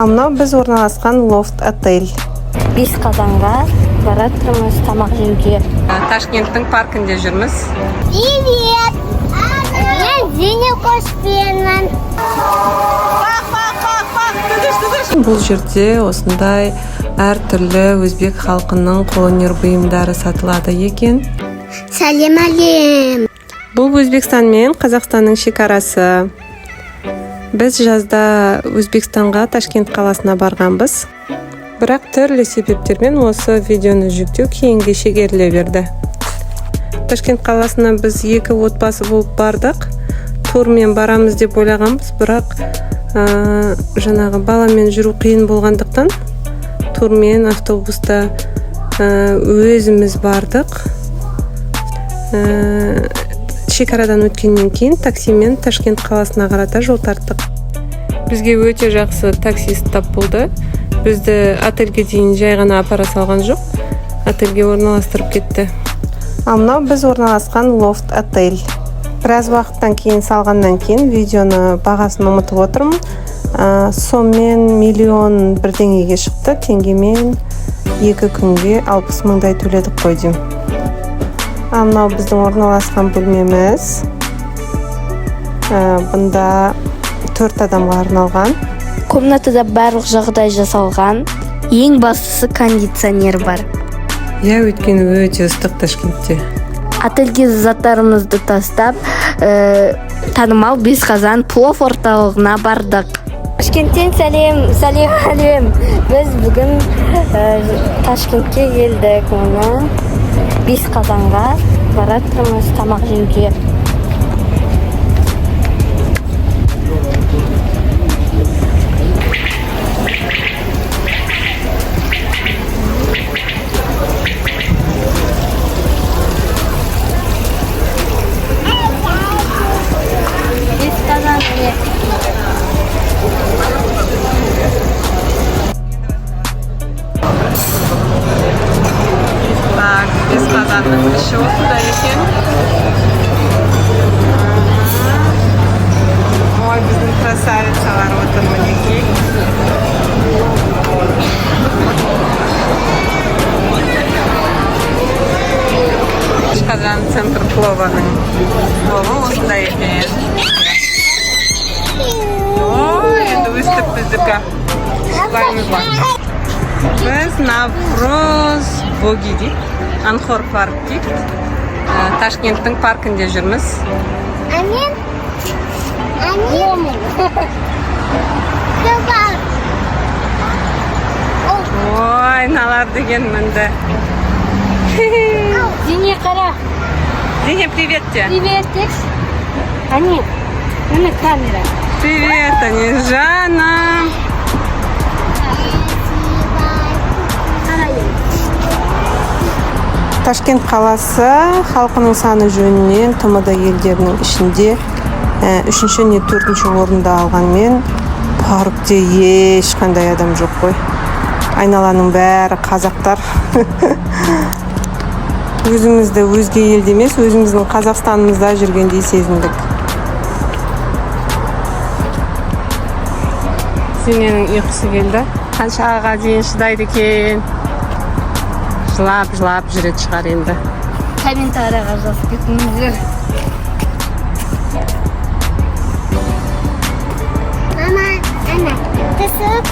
Мынау біз орналасқан лофт отель. Бесқазанға баратырмыз тамақ жеуге. Ташкенттің паркінде жүрміз. Привет! Я Зиня Кошпенмін. Бұл жерде осындай әртүрлі өзбек халқының қолөнер бұйымдары сатылады екен. Сәлем әлем. Бұл Өзбекстан мен Қазақстанның шекарасы. Біз жазда Өзбекстанға Ташкент қаласына барғанбыз. Бірақ түрлі себептермен осы видеоны жүктеу кейінге шегеріле берді. Ташкент қаласына біз 2 отбасы болып бардық. Турмен барамыз деп ойлағанбыз, бірақ жаңағы баламен жүру қиын болғандықтан турмен автобуста өзіміз бардық. Шекарадан өткеннен кейін таксимен Ташкент қаласына қарата жол тарттық. Бізге өте жақсы таксист тап болды. Бізді отельге дейін жай ғана апара салған жоқ, отельге орналастырып кетті. Мынау біз орналасқан лофт отель. Біраз уақыттан кейін салғаннан кейін видеоны бағасын ұмытып отырмын. Соммен миллион бірдеңеге шықты, теңгемен 2 күнге 60 мыңдай төледік қой деймін. Мынау біздің орналасқан бөлмеміз. Бұнда 4 адамға арналған. Комнатада барлық жағдай жасалған. Ең бастысы кондиционер бар. Я өйткені өте ыстық Ташкентте. Отельге заттарымызды тастап, танымал Бесқазан плов орталығына бардық. Ташкенттен сәлем әлем. Біз бүгін Ташкентке келдік. Бесқазанға баратырмыз тамақ жеуге. Бесқазанның іші осында екен. Ой, біздің красавицалар отыр мінекей. Бесқазан центр плованың пловы осында екен. Ой, енді өстіп біздікі. Шықпаймыз ба. Біз Навроз Боги дейік. Анхор парк дейік. Ташкенттің паркінде жүрміз. Амен. Ой, налар деген мінді. Зине қара. Зине, привет те. Привет, текс. Ани, міне камера. Привет, Анижана. Ташкент қаласы халқының саны жөнінен ТМД елдерінің ішінде 3-ші не 4-ші орында алғанмен паркте ешқандай адам жоқ қой. Айналаның бәрі қазақтар. Өзімізді өзге елде емес, өзіміздің Қазақстанымызда жүргендей сезіндік. Сененің ұйқысы келді. Қаншаға дейін шыдайды екен? Жылап жүреді шығар енді. Комментарияға жазып кетіңіздер. Мама, ана, түсіп,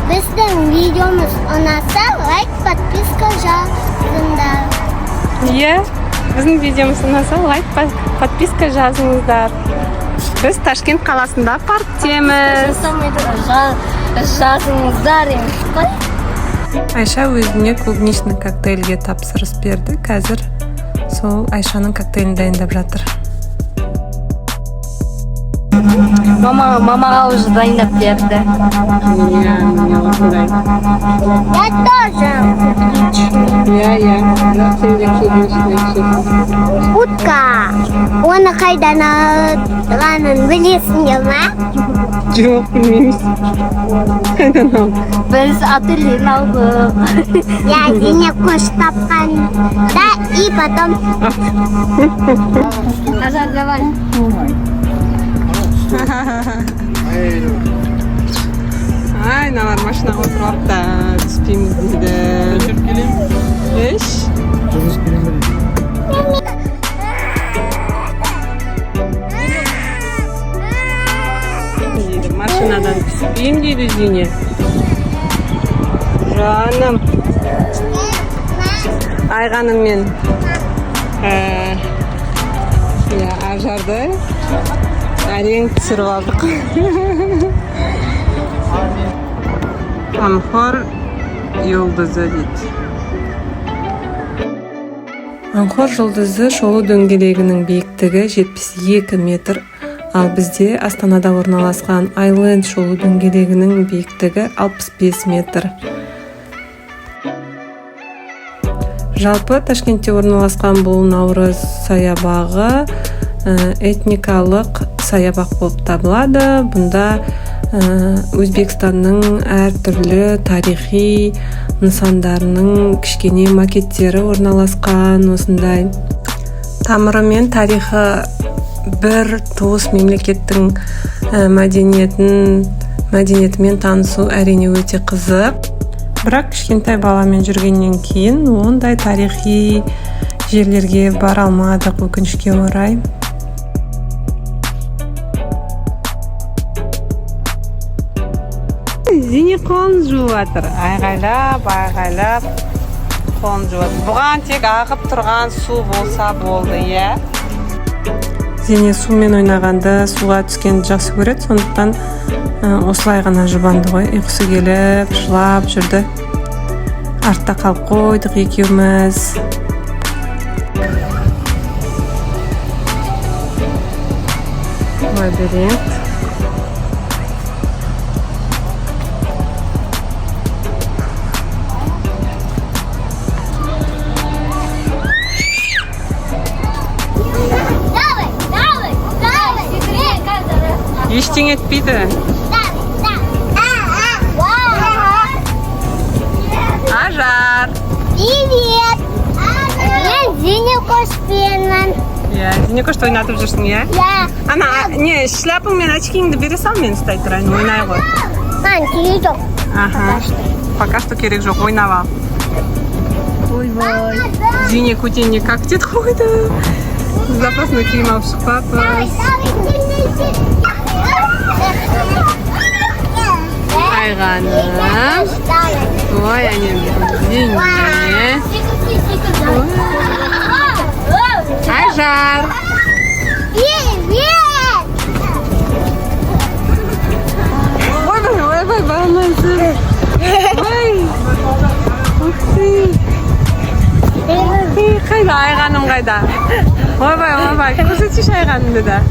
біздің видеомыз ұнаса, лайк, подписка жазыңдар. Біздің видеомыз ұнаса, лайк, подписка жазыңыздар. Біз Ташкент қаласында парктеміз. Жазыңыздар емес қой. Айша өзіне клубничный коктейльге тапсырыс берді. Қазір сол Айшаның коктейлін дайындап жатыр. Мамаға уже дайындап берді. Я тоже. Утка. Оны қайдан алғанын білесіңдер ма? Жоқ, білмейміз. Қайдан алдың? Біз отельден алдық. Я Зиня Кош тапқан. Да, и потом. Азар, давай. Ай, Аналар машинаға отырып алыпты, түспейміз дейді. Жүріп келемін. Еш? Жүз келемін. Машинадан түспейм дейді Зине. Жаным. Айғаным мен Ажарды әрең түсіріп алдық. Анхор жұлдызы дейді. Анхор жұлдызы шолу дөңгелегінің биіктігі 72 метр. Ал бізде Астанада орналасқан Айленд шолу дөңгелегінің биіктігі 65 метр. Жалпы Ташкентте орналасқан бұл Наурыз саябағы этникалық саябақ болып табылады. Бұнда Өзбекстанның әртүрлі тарихи нысандарының кішкене макеттері орналасқан. Осындай тамыры мен тарихы бір туыс мемлекеттің мәдениетімен танысу әрине өте қызық. Бірақ кішкентай баламен жүргеннен кейін ондай тарихи жерлерге бара алмадық, өкінішке орай. Зине қолын жуып жатыр. Айғайлап қолын жуып жатыр. Бұған тек ағып тұрған су болса болды, иә? Зине сумен ойнағанды, суға түскенді жақсы көреді, сондықтан осылай ғана жұбанды ғой. Ұйқысы келіп, жылап жүрді. Артта қалып қойдық екеуміз. Лабиринт. Ештеңе етпейді. Ажар. Привет! Мен Зинекошпенмін. Зинекошты ойнатып жүрсің, иә? Ана, шляпың мен очкиңді бере сал, мен ұстай тұрайын, ойнай ғой. Керек жоқ. Пока что керек жоқ, ойнап ал. Ой-бой. Зине көтеніне как дед қойды. Запасный киім алып шықпаппыз. Айғаным. Ой, әнем Зине. Ажар. Привет! Ой-бой, баламайсың. Ой. Ух ты. Қайда, айғаным қайда? Ойбай, көрсетші айғанымды да.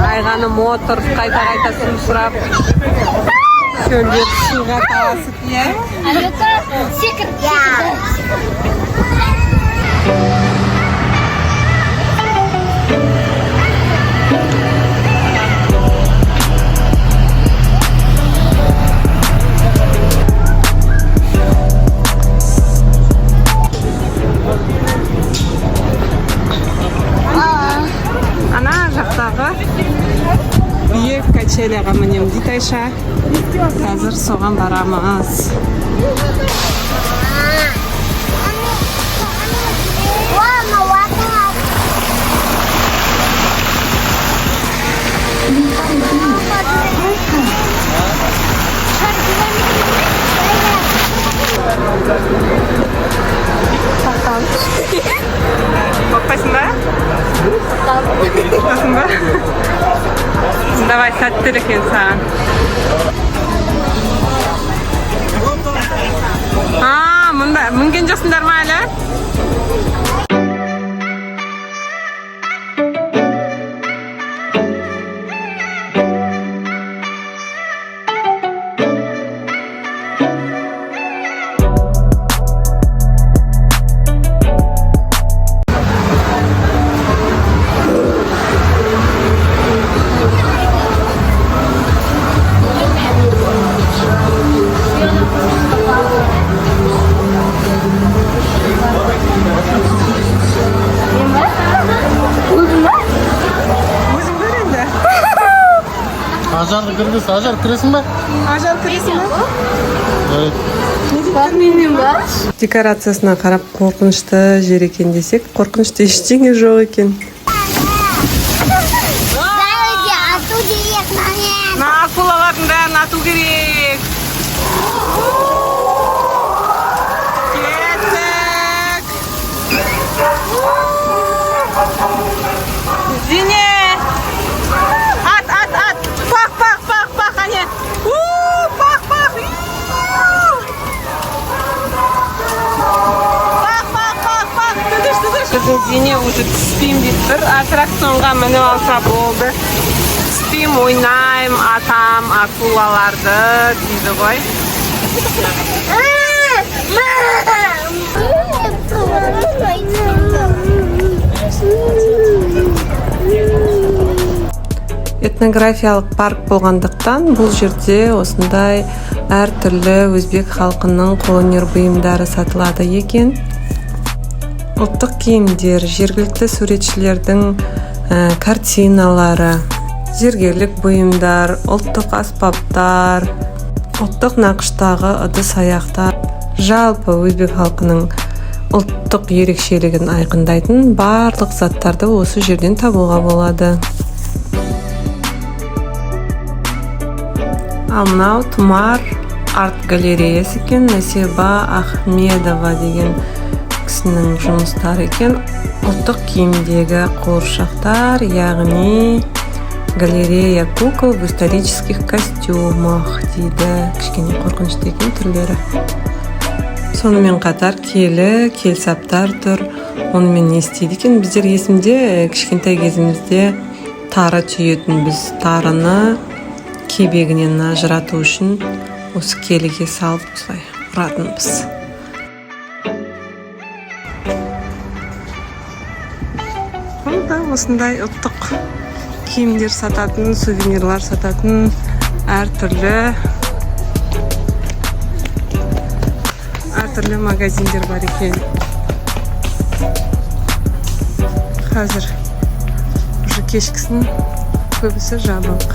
Айғаным отыр, қайта су сұрап. Шөлдеп суға таласып, иә? Секір. Ана жақтағы биік качеляға мінем дейді Айша. Қазір соған барамыз. Қорқпайсың ба? Қорқасың ба? Давай, сәттілік екен саған. Мұнда мінген жоқсыңдар ма әлі? Ажарды кіргіз, ажар кіресің бе? Ажар кіресің бе? Декорациясына қарап қорқынышты жер екен десек, қорқынышты ештеңе жоқ екен. Бәрі ату керек маған. Акулалардың бәрін ату керек. Кеттік. Зине! Ат! Пақ, әне! Пақ! Біздің Зине уже түспейм дейді бір аттракционға мініп алса болды. Түспейм, ойнайм, атам, акулаларды дейді ғой. Этнографиялық парк болғандықтан бұл жерде осындай әртүрлі өзбек халқының қолөнер бұйымдары сатылады екен. Ұлттық киімдер, жергілікті суретшілердің картиналары, зергерлік бұйымдар, ұлттық аспаптар, ұлттық нақыштағы ыдыс-аяқтар, жалпы өзбек халқының ұлттық ерекшелігін айқындайтын барлық заттарды осы жерден табуға болады. Ал мынау Тұмар арт-галереясы екен, Насиба Ахмедова деген кісінің жұмыстары екен. Ұлттық киімдегі қуыршақтар, яғни галерея кукол в исторических костюмах дейді. Кішкене қорқынышты екен түрлері. Сонымен қатар келсаптар тұр. Онымен не істейді екен? Біздер есімде кішкентай кезімізде тары түйетін, біз тарыны кебегінен ажырату үшін осы келіге салып осылай ұратынбыз. Осындай ұлттық киімдер сататын, сувенирлар сататын әртүрлі магазиндер бар екен. Қазір уже кешкісін көбісі жабық.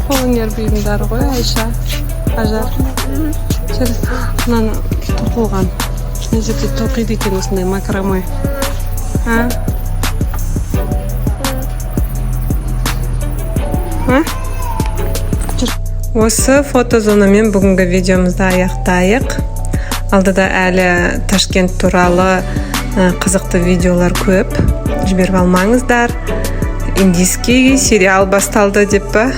Қолөнер бұйымдары ғой, Айша, Ажар. Мынаны тоқылған. Мына жерде тоқиды екен осындай макраме. Осы фотозонамен бүгінгі видеомызды аяқтайық. Алдыда әлі Ташкент туралы қызықты видеолар көп. Жіберіп алмаңыздар. Индийский сериал басталды деп па?